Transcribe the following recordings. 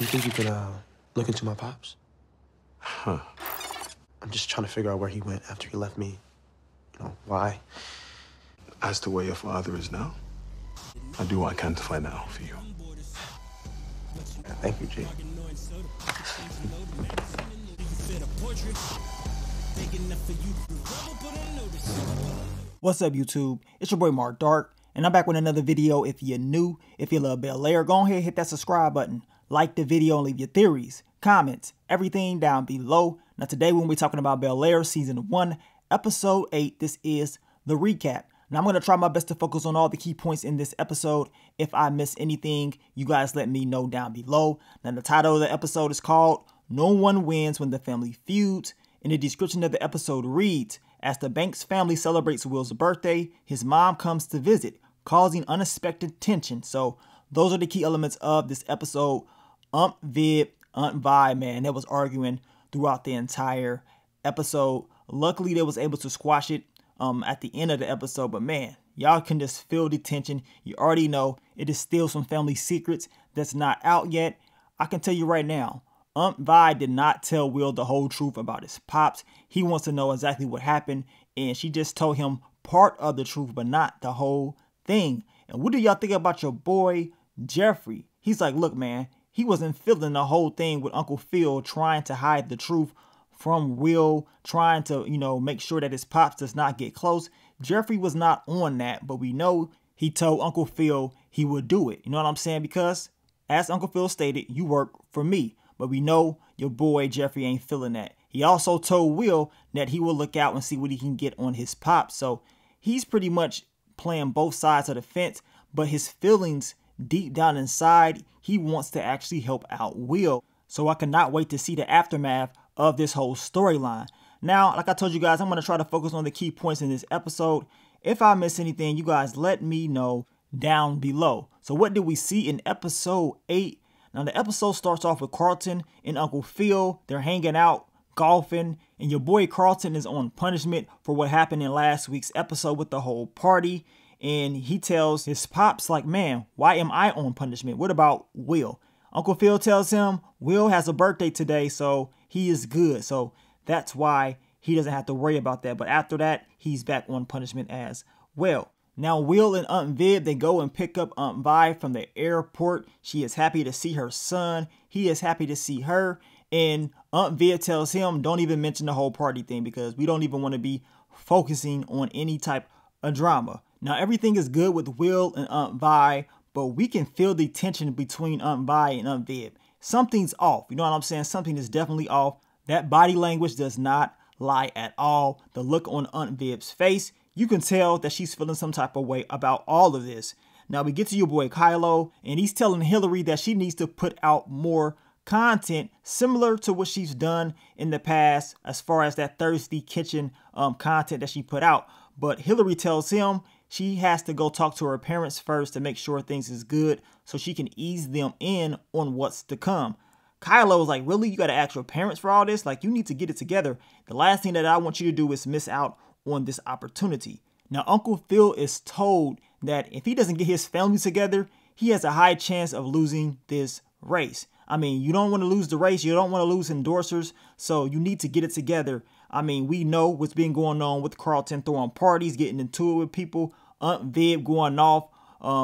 You think you could, look into my pops? Huh. I'm just trying to figure out where he went after he left me. You know, why? As to where your father is now, I do what I can to find out for you. Yeah, thank you, G. What's up, YouTube? It's your boy Mark Dark, and I'm back with another video. If you're new, if you love Bel-Air, go ahead and hit that subscribe button. Like the video and leave your theories, comments, everything down below. Now today when we're talking about Bel-Air Season 1, Episode 8, this is the recap. Now I'm going to try my best to focus on all the key points in this episode. If I miss anything, you guys let me know down below. Now the title of the episode is called No One Wins When the Family Feuds. And the description of the episode reads, as the Banks family celebrates Will's birthday, his mom comes to visit, causing unexpected tension. So those are the key elements of this episode. Viv, Vi, man, they was arguing throughout the entire episode. Luckily, they was able to squash it at the end of the episode. But man, y'all can just feel the tension. You already know it is still some family secrets that's not out yet. I can tell you right now, Vi did not tell Will the whole truth about his pops. He wants to know exactly what happened, and she just told him part of the truth, but not the whole thing. And what do y'all think about your boy, Jeffrey? He's like, look, man, he wasn't feeling the whole thing with Uncle Phil trying to hide the truth from Will, trying to, make sure that his pops does not get close. Jeffrey was not on that, but we know he told Uncle Phil he would do it. You know what I'm saying? Because, as Uncle Phil stated, you work for me. But we know your boy Jeffrey ain't feeling that. He also told Will that he will look out and see what he can get on his pops. So he's pretty much playing both sides of the fence. But his feelings deep down inside, he wants to actually help out Will. So I cannot wait to see the aftermath of this whole storyline. Now, like I told you guys, I'm going to try to focus on the key points in this episode. If I miss anything, you guys let me know down below. So what did we see in episode 8? Now, the episode starts off with Carlton and Uncle Phil. They're hanging out, golfing, and your boy Carlton is on punishment for what happened in last week's episode with the whole party. And he tells his pops, like, man, why am I on punishment? What about Will? Uncle Phil tells him Will has a birthday today, so he is good. So that's why he doesn't have to worry about that. But after that, he's back on punishment as well. Now, Will and Aunt Viv, they go and pick up Aunt Vi from the airport. She is happy to see her son. He is happy to see her. And Aunt Viv tells him, don't even mention the whole party thing because we don't even want to be focusing on any type of drama. Now, everything is good with Will and Aunt Vi, but we can feel the tension between Aunt Vi and Aunt Viv. Something's off. You know what I'm saying? Something is definitely off. That body language does not lie at all. The look on Aunt Viv's face, you can tell that she's feeling some type of way about all of this. Now we get to your boy Kylo, and he's telling Hillary that she needs to put out more content similar to what she's done in the past as far as that Thirsty Kitchen content that she put out. But Hillary tells him she has to go talk to her parents first to make sure things is good so she can ease them in on what's to come. Kylo was like, really? You got to ask your parents for all this? Like, you need to get it together. The last thing that I want you to do is miss out on this opportunity. Now, Uncle Phil is told that if he doesn't get his family together, he has a high chance of losing this race. I mean, you don't want to lose the race. You don't want to lose endorsers. So you need to get it together. I mean, we know what's been going on with Carlton throwing parties, getting into it with people, Aunt Viv going off,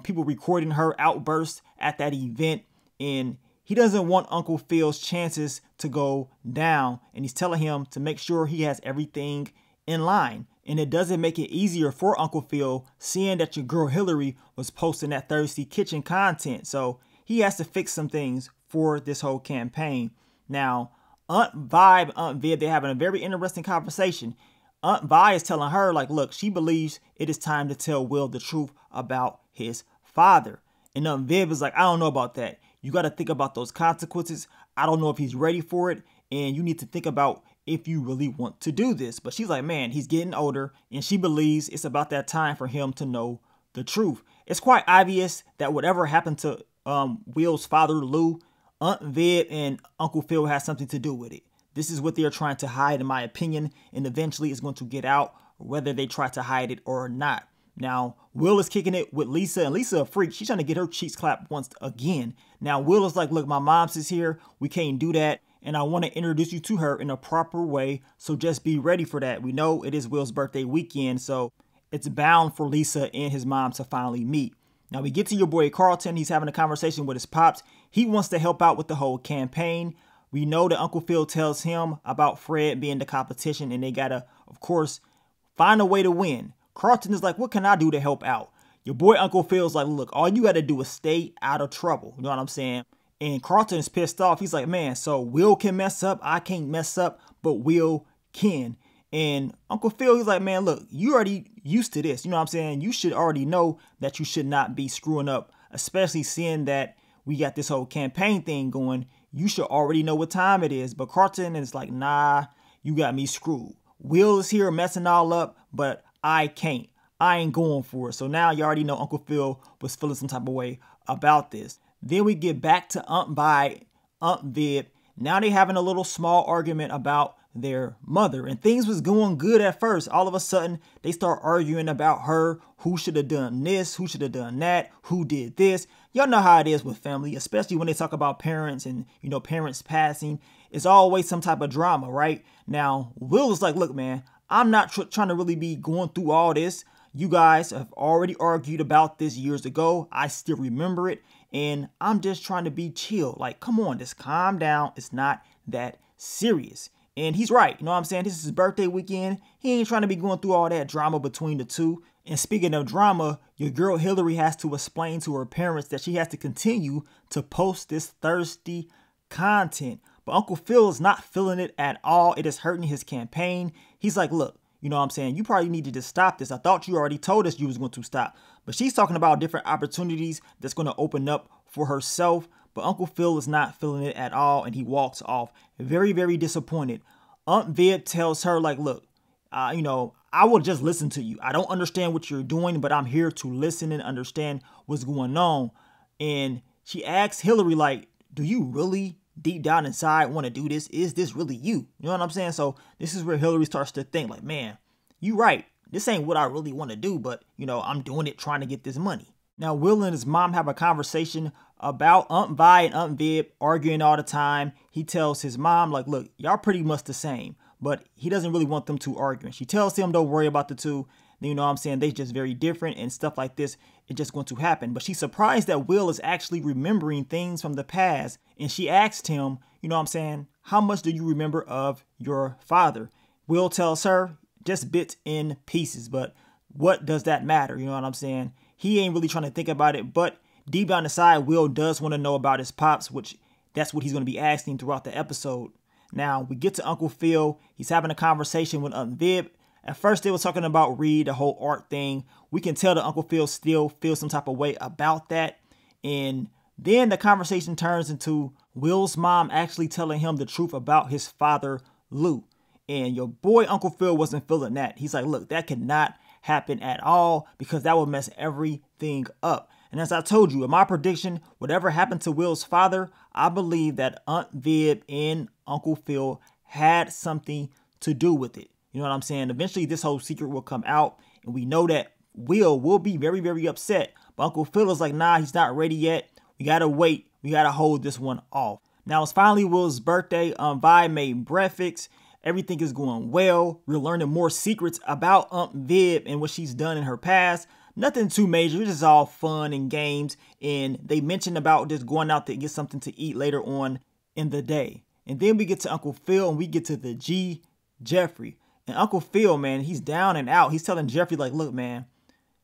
people recording her outbursts at that event. And he doesn't want Uncle Phil's chances to go down. And he's telling him to make sure he has everything in line. And it doesn't make it easier for Uncle Phil seeing that your girl Hillary was posting that Thirsty Kitchen content. So he has to fix some things for this whole campaign. Now, Aunt Vi and Aunt Viv, they're having a very interesting conversation. Aunt Vi is telling her, like, look, she believes it is time to tell Will the truth about his father. And Aunt Viv is like, I don't know about that. You got to think about those consequences. I don't know if he's ready for it. And you need to think about if you really want to do this. But she's like, man, he's getting older, and she believes it's about that time for him to know the truth. It's quite obvious that whatever happened to Will's father, Lou, Aunt Viv and Uncle Phil has something to do with it. This is what they're trying to hide, in my opinion, and eventually it's going to get out whether they try to hide it or not. Now, Will is kicking it with Lisa, and Lisa a freak. She's trying to get her cheeks clapped once again. Now, Will is like, look, my mom's is here. We can't do that, and I want to introduce you to her in a proper way, so just be ready for that. We know it is Will's birthday weekend, so it's bound for Lisa and his mom to finally meet. Now, we get to your boy Carlton. He's having a conversation with his pops. He wants to help out with the whole campaign. We know that Uncle Phil tells him about Fred being the competition, and they got to, of course, find a way to win. Carlton is like, what can I do to help out? Your boy Uncle Phil's like, look, all you got to do is stay out of trouble. You know what I'm saying? And Carlton is pissed off. He's like, man, so Will can mess up. I can't mess up, but Will can. And Uncle Phil, he's like, man, look, you already used to this. You know what I'm saying? You should already know that you should not be screwing up, especially seeing that we got this whole campaign thing going. You should already know what time it is. But Carlton is like, nah, you got me screwed. Will is here messing all up, but I can't. I ain't going for it. So now you already know Uncle Phil was feeling some type of way about this. Then we get back to Aunt Vi, Aunt Viv. Now they having a little small argument about their mother, and things was going good at first. All of a sudden they start arguing about her, who should have done this, who should have done that, who did this. Y'all know how it is with family, especially when they talk about parents and, you know, parents passing. It's always some type of drama, right? Now Will is like, look, man, I'm not trying to really be going through all this. You guys have already argued about this years ago. I still remember it, and I'm just trying to be chill. Like, come on, just calm down. It's not that serious. And he's right. You know what I'm saying? This is his birthday weekend. He ain't trying to be going through all that drama between the two. And speaking of drama, your girl Hillary has to explain to her parents that she has to continue to post this thirsty content. But Uncle Phil is not feeling it at all. It is hurting his campaign. He's like, look, you know what I'm saying? You probably needed to stop this. I thought you already told us you was going to stop. But she's talking about different opportunities that's going to open up for herself. But Uncle Phil is not feeling it at all, and he walks off very, very disappointed. Aunt Viv tells her, like, look, you know, I will just listen to you. I don't understand what you're doing, but I'm here to listen and understand what's going on. And she asks Hillary, like, do you really deep down inside want to do this? Is this really you? You know what I'm saying? So this is where Hillary starts to think, like, man, you right. This ain't what I really want to do, but, you know, I'm doing it trying to get this money. Now, Will and his mom have a conversation about Aunt Vi and Aunt Viv arguing all the time. He tells his mom, like, look, y'all pretty much the same, but he doesn't really want them two arguing. She tells him, don't worry about the two. You know what I'm saying? They just very different, and stuff like this is just going to happen. But she's surprised that Will is actually remembering things from the past. And she asked him, you know what I'm saying, how much do you remember of your father? Will tells her just bits and pieces, but what does that matter? You know what I'm saying? He ain't really trying to think about it, but deep down inside, Will does want to know about his pops, which that's what he's going to be asking throughout the episode. Now, we get to Uncle Phil. He's having a conversation with Aunt Viv. At first, they were talking about Reed, the whole art thing. We can tell that Uncle Phil still feels some type of way about that. And then the conversation turns into Will's mom actually telling him the truth about his father, Lou. And your boy Uncle Phil wasn't feeling that. He's like, look, that could not happen at all because that would mess everything up. And as I told you, in my prediction, whatever happened to Will's father, I believe that Aunt Viv and Uncle Phil had something to do with it. You know what I'm saying? Eventually, this whole secret will come out, and we know that Will be very, very upset. But Uncle Phil is like, nah, he's not ready yet. We got to wait. We got to hold this one off. Now, it's finally Will's birthday. Vi made breakfast. Everything is going well. We're learning more secrets about Aunt Viv and what she's done in her past. Nothing too major. It's just all fun and games. And they mentioned about just going out to get something to eat later on in the day. And then we get to Uncle Phil and we get to the G, Jeffrey. And Uncle Phil, man, he's down and out. He's telling Jeffrey, like, look, man,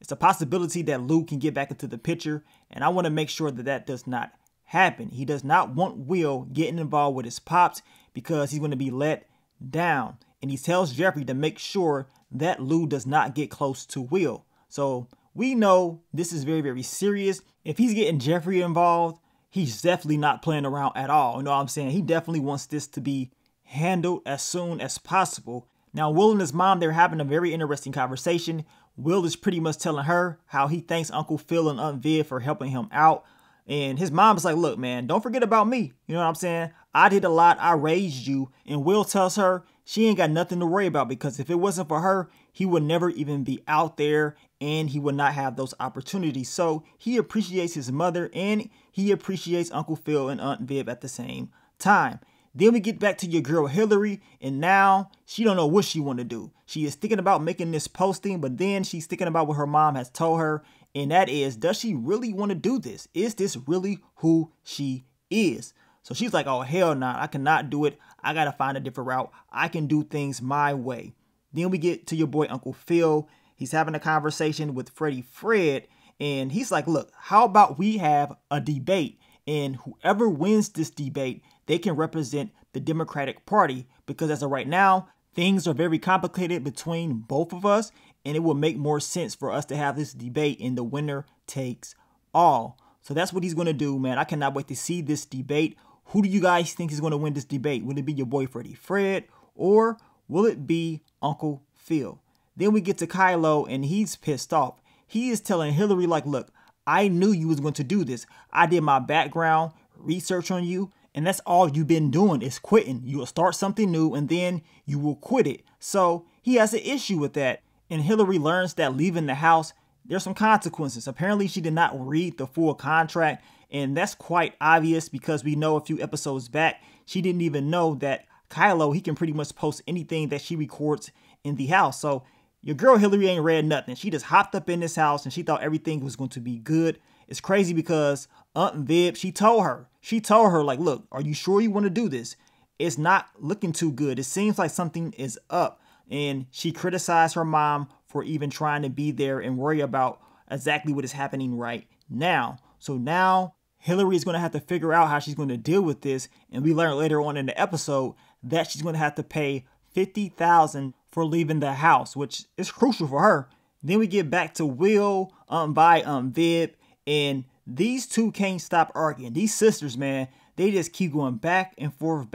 it's a possibility that Lou can get back into the picture. And I want to make sure that that does not happen. He does not want Will getting involved with his pops because he's going to be let down. And he tells Jeffrey to make sure that Lou does not get close to Will. So we know this is very, very serious. If he's getting Jeffrey involved, he's definitely not playing around at all. You know what I'm saying? He definitely wants this to be handled as soon as possible. Now, Will and his mom, they're having a very interesting conversation. Will is pretty much telling her how he thanks Uncle Phil and Aunt Viv for helping him out. And his mom is like, look, man, don't forget about me. You know what I'm saying? I did a lot. I raised you. And Will tells her she ain't got nothing to worry about because if it wasn't for her, he would never even be out there and he would not have those opportunities. So he appreciates his mother and he appreciates Uncle Phil and Aunt Viv at the same time. Then we get back to your girl Hillary, and now she don't know what she want to do. She is thinking about making this posting, but then she's thinking about what her mom has told her, and that is, does she really want to do this? Is this really who she is? So she's like, oh, hell nah, I cannot do it. I got to find a different route. I can do things my way. Then we get to your boy Uncle Phil. He's having a conversation with Freddie Fred, and he's like, look, how about we have a debate, and whoever wins this debate, they can represent the Democratic Party, because as of right now, things are very complicated between both of us, and it will make more sense for us to have this debate and the winner takes all. So that's what he's going to do, man. I cannot wait to see this debate. Who do you guys think is going to win this debate? Will it be your boy Freddie Fred, or will it be Uncle Phil? Then we get to Kylo, and he's pissed off. He is telling Hillary, like, look, I knew you was going to do this. I did my background research on you, and that's all you've been doing is quitting. You will start something new, and then you will quit it. So he has an issue with that. And Hillary learns that leaving the house, there's some consequences. Apparently, she did not read the full contract, and that's quite obvious because we know a few episodes back, she didn't even know that Kylo, he can pretty much post anything that she records in the house. So your girl Hillary ain't read nothing. She just hopped up in this house and she thought everything was going to be good. It's crazy because Aunt Viv, she told her like, look, are you sure you want to do this? It's not looking too good. It seems like something is up. And she criticized her mom for even trying to be there and worry about exactly what is happening right now. So now Hillary is going to have to figure out how she's going to deal with this. And we learn later on in the episode that she's going to have to pay $50,000 for leaving the house, which is crucial for her. Then we get back to Will, Viv, and these two can't stop arguing. These sisters, man, they just keep going back and forth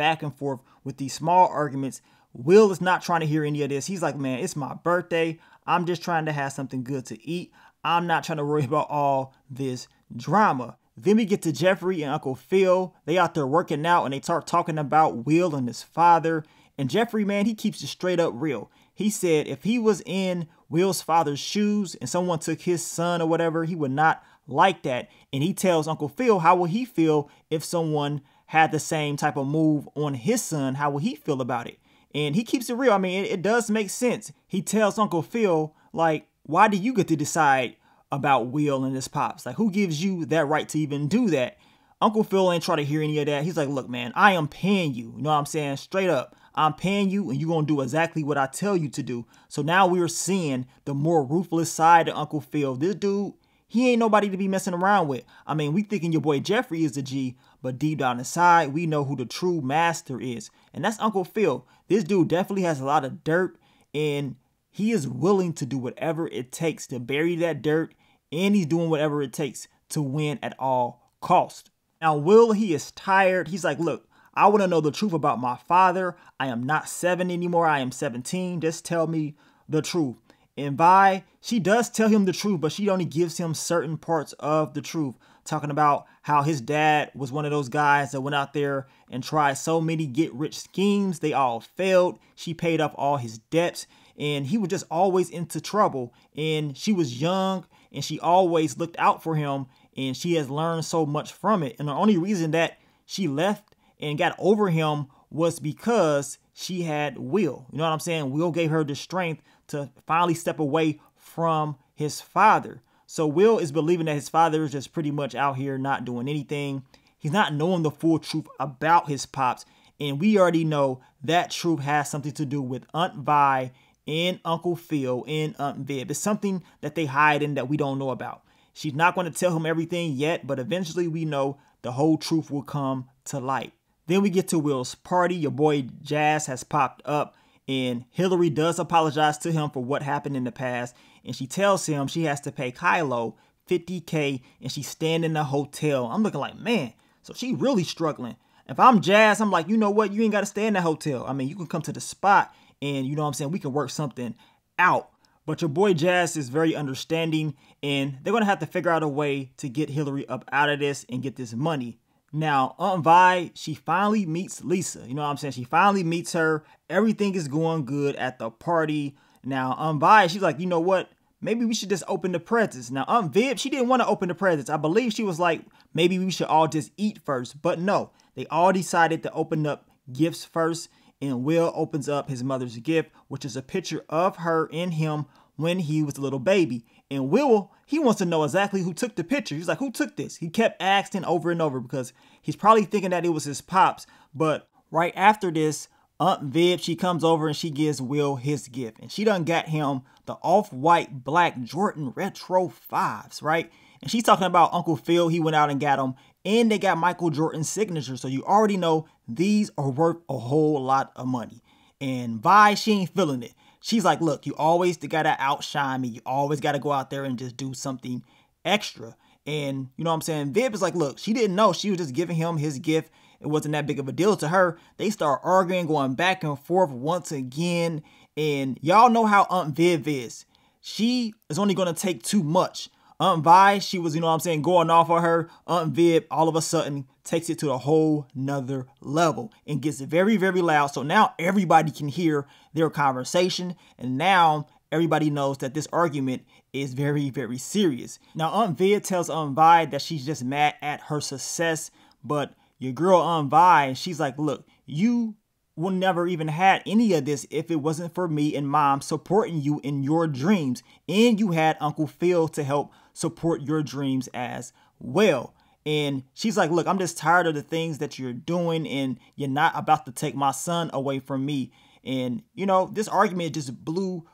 with these small arguments. Will is not trying to hear any of this. He's like, man, it's my birthday. I'm just trying to have something good to eat. I'm not trying to worry about all this drama. Then we get to Jeffrey and Uncle Phil. They out there working out and they start talking about Will and his father. And Jeffrey, man, he keeps it straight up real. He said if he was in Will's father's shoes and someone took his son or whatever, he would not like that. And he tells Uncle Phil, how will he feel if someone had the same type of move on his son? How will he feel about it? And he keeps it real. I mean, it does make sense. He tells Uncle Phil, like, why do you get to decide about Will and his pops? Like, who gives you that right to even do that? Uncle Phil ain't trying to hear any of that. He's like, look, man, I am paying you. You know what I'm saying? Straight up. I'm paying you and you're going to do exactly what I tell you to do. So now we're seeing the more ruthless side of Uncle Phil. This dude, he ain't nobody to be messing around with. I mean, we thinking your boy Jeffrey is the G, but deep down inside, we know who the true master is. And that's Uncle Phil. This dude definitely has a lot of dirt and he is willing to do whatever it takes to bury that dirt. And he's doing whatever it takes to win at all costs. Now, Will, he is tired. He's like, look, I want to know the truth about my father. I am not 7 anymore. I am 17. Just tell me the truth. And Vi, she does tell him the truth, but she only gives him certain parts of the truth. Talking about how his dad was one of those guys that went out there and tried so many get-rich schemes. They all failed. She paid off all his debts. And he was just always into trouble. And she was young and she always looked out for him. And she has learned so much from it. And the only reason that she left and got over him was because she had Will. You know what I'm saying? Will gave her the strength to finally step away from his father. So Will is believing that his father is just pretty much out here not doing anything. He's not knowing the full truth about his pops. And we already know that truth has something to do with Aunt Vi and Uncle Phil and Aunt Viv. It's something that they hide in that we don't know about. She's not going to tell him everything yet, but eventually we know the whole truth will come to light. Then we get to Will's party. Your boy Jazz has popped up and Hillary does apologize to him for what happened in the past. And she tells him she has to pay Kylo $50K and she's staying in the hotel. I'm looking like, man, so she really struggling. If I'm Jazz, I'm like, you know what? You ain't got to stay in the hotel. I mean, you can come to the spot and you know what I'm saying? We can work something out. But your boy Jazz is very understanding and they're going to have to figure out a way to get Hillary up out of this and get this money. Now, Aunt Vi, she finally meets Lisa. You know what I'm saying? She finally meets her. Everything is going good at the party. Now, Vi, she's like, you know what? Maybe we should just open the presents. Now, Viv, she didn't want to open the presents. I believe she was like, maybe we should all just eat first. But no, they all decided to open up gifts first. And Will opens up his mother's gift, which is a picture of her and him when he was a little baby. And Will, he wants to know exactly who took the picture. He's like, who took this? He kept asking over and over because he's probably thinking that it was his pops. But right after this, Aunt Viv, she comes over and she gives Will his gift. And she done got him the off-white black Jordan Retro 5s, right? And she's talking about Uncle Phil. He went out and got them. And they got Michael Jordan's signature. So you already know these are worth a whole lot of money. And Vi, she ain't feeling it. She's like, look, you always gotta outshine me. You always gotta go out there and just do something extra. And you know what I'm saying? Viv is like, look, she didn't know. She was just giving him his gift. It wasn't that big of a deal to her. They start arguing, going back and forth once again. And y'all know how Aunt Viv is. She is only going to take too much. Aunt Vi, she was, you know what I'm saying, going off on her. Aunt Viv, all of a sudden, takes it to a whole nother level and gets very, very loud. So now everybody can hear their conversation. And now everybody knows that this argument is very, very serious. Now, Aunt Viv tells Aunt Vi that she's just mad at her success. But your girl Aunt Vi, she's like, look, you would never even had any of this if it wasn't for me and Mom supporting you in your dreams. And you had Uncle Phil to help support your dreams as well. And she's like, look, I'm just tired of the things that you're doing and you're not about to take my son away from me. And, you know, this argument just blew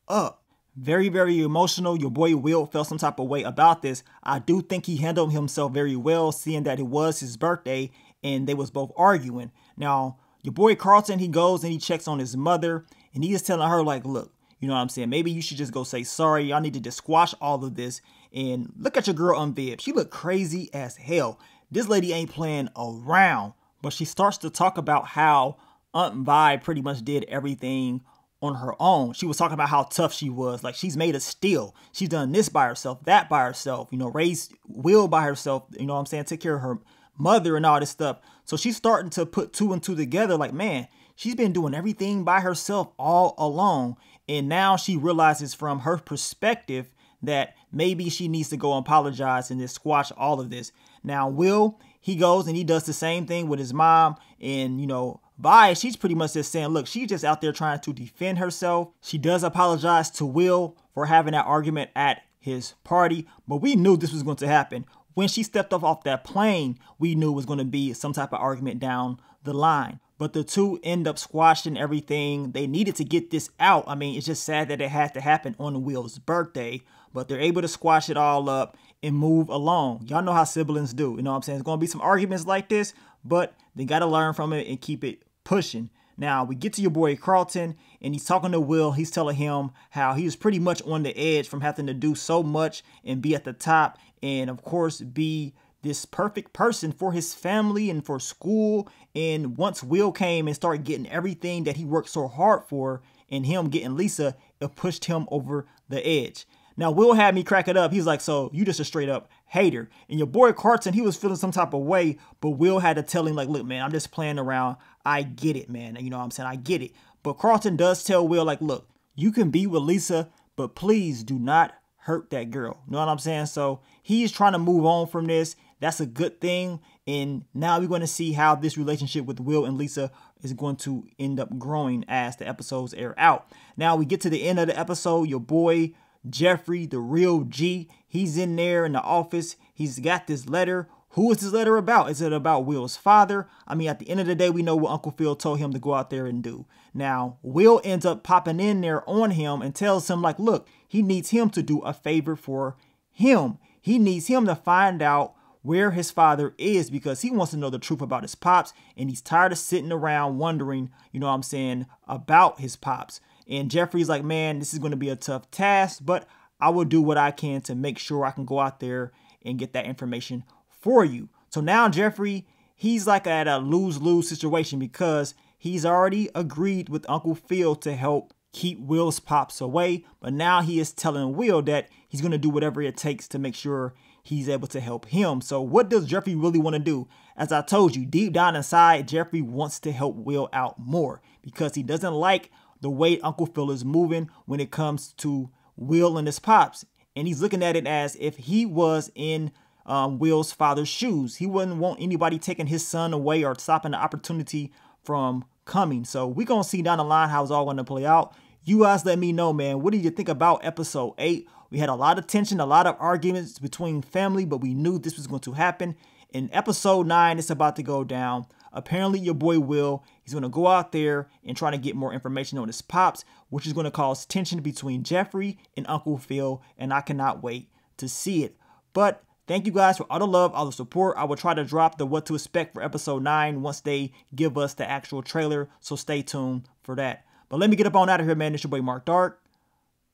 up. Very, very emotional. Your boy Will felt some type of way about this. I do think he handled himself very well, seeing that it was his birthday and they was both arguing. Now, your boy Carlton, he goes and he checks on his mother and he is telling her like, look, you know what I'm saying? Maybe you should just go say sorry. Y'all need to just squash all of this. And look at your girl Aunt Viv. She look crazy as hell. This lady ain't playing around. But she starts to talk about how Aunt Vi pretty much did everything on her own. She was talking about how tough she was. Like, she's made of steel. She's done this by herself, that by herself, you know, raised Will by herself, you know what I'm saying, take care of her mother and all this stuff. So she's starting to put two and two together like, man, she's been doing everything by herself all along. And now she realizes from her perspective that maybe she needs to go and apologize and just squash all of this. Now, Will, he goes and he does the same thing with his mom. And, you know, Vi, she's pretty much just saying, look, she's just out there trying to defend herself. She does apologize to Will for having that argument at his party. But we knew this was going to happen. When she stepped off that plane, we knew it was going to be some type of argument down the line. But the two end up squashing everything. They needed to get this out. I mean, it's just sad that it had to happen on Will's birthday. But they're able to squash it all up and move along. Y'all know how siblings do. You know what I'm saying? There's going to be some arguments like this, but they got to learn from it and keep it pushing. Now, we get to your boy Carlton, and he's talking to Will. He's telling him how he was pretty much on the edge from having to do so much and be at the top. And, of course, be this perfect person for his family and for school. And once Will came and started getting everything that he worked so hard for, and him getting Lisa, it pushed him over the edge. Now, Will had me crack it up. He's like, so you just a straight up hater. And your boy Carlton, he was feeling some type of way, but Will had to tell him like, look, man, I'm just playing around. I get it, man. You know what I'm saying? I get it. But Carlton does tell Will like, look, you can be with Lisa, but please do not hurt that girl. You know what I'm saying? So he's trying to move on from this. That's a good thing. And now we're going to see how this relationship with Will and Lisa is going to end up growing as the episodes air out. Now we get to the end of the episode. Your boy Jeffrey, the real G, he's in there in the office. He's got this letter. Who is this letter about? Is it about Will's father? I mean, at the end of the day, we know what Uncle Phil told him to go out there and do. Now, Will ends up popping in there on him and tells him like, look, he needs him to do a favor for him. He needs him to find out where his father is because he wants to know the truth about his pops. And he's tired of sitting around wondering, you know what I'm saying, about his pops. And Jeffrey's like, man, this is going to be a tough task, but I will do what I can to make sure I can go out there and get that information for you. So now Jeffrey, he's like at a lose-lose situation because he's already agreed with Uncle Phil to help keep Will's pops away. But now he is telling Will that he's going to do whatever it takes to make sure he's able to help him. So what does Jeffrey really want to do? As I told you, deep down inside, Jeffrey wants to help Will out more because he doesn't like the way Uncle Phil is moving when it comes to Will and his pops. And he's looking at it as if he was in Will's father's shoes. He wouldn't want anybody taking his son away or stopping the opportunity from coming. So we're going to see down the line how it's all going to play out. You guys let me know, man. What did you think about episode 8? We had a lot of tension, a lot of arguments between family, but we knew this was going to happen. In episode 9, it's about to go down. Apparently, your boy Will, he's going to go out there and try to get more information on his pops, which is going to cause tension between Jeffrey and Uncle Phil, and I cannot wait to see it. But thank you guys for all the love, all the support. I will try to drop the what to expect for episode 9 once they give us the actual trailer, so stay tuned for that. But let me get up on out of here, man. It's your boy Mark Dark.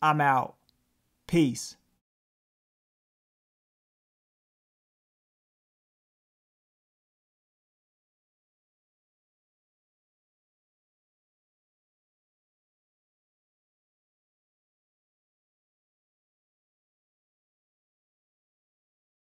I'm out. Peace.